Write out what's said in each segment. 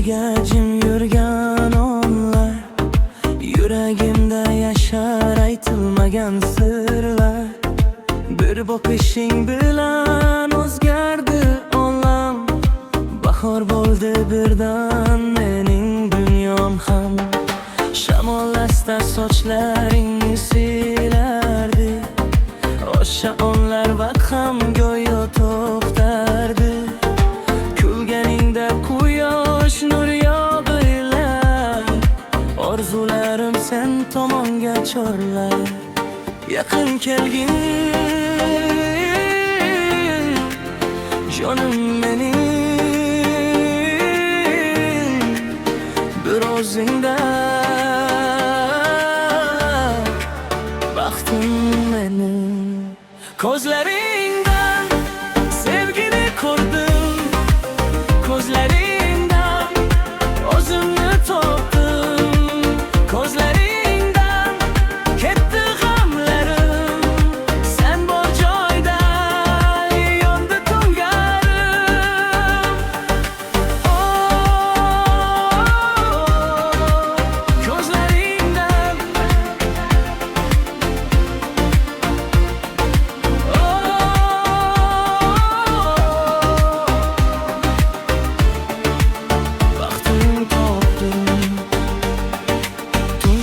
birga jim yurgan onlar, yuragimda yashar aytilmagan sirlar. Bir bakışing bilan o'zgardi olam, bahor bo'ldi birdan mening dunyom ham. Shamol asta sochlaringni silardi, o'sha onlar vaqt ham go'yo to'xtardi. Kulganingda quyosh nur yog'ilar, orzularim sen tomonga chorlar. Yaqin kelgin jonim mening, bir o'zingda baxtim mening. Ko'zlaringdan sevgini ko'rdim, ko'zlaringdan o'zimni topdim. Ko'zlaringdan ketdi g'amlarim, sen bor joyda yondi tungarim. Ko'zlaringdan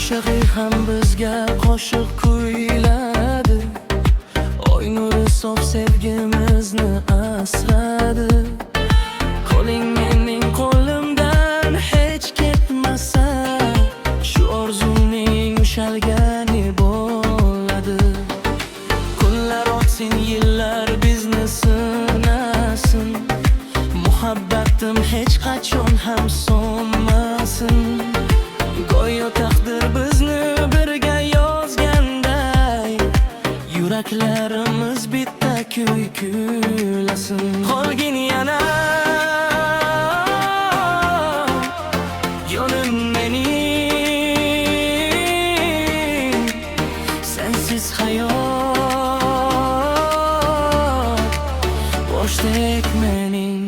shag'iy ham bizga qo'shiq kuyladi, oy nuri sof sevgimizni asradi. Qo'ling mening qo'limdan hech ketmasa, shu orzumning ushalgani bo'ladi. Kunlar o'tsin, yillar bizni sinasin, muhabbatim hech qachon ham so'nmasin. Go'yo taqdir bizni birga yozganday, yuraklarimiz bitta kuy kuylasin. Qolgin yana yonim mening, sensiz hayot bo'shdek mening.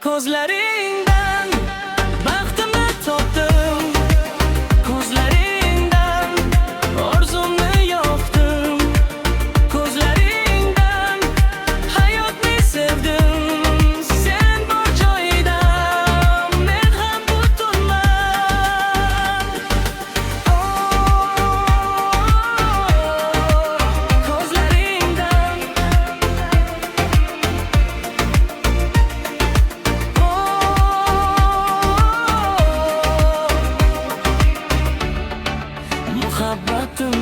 Ko'zlaringdan baxtimni topdim, ko'zlaringdan orzumni yoqdim. Ko'zlaringdan hayotni sevdim, sen bor joyda men ham butunman. Ko'zlaringdan muhabbatim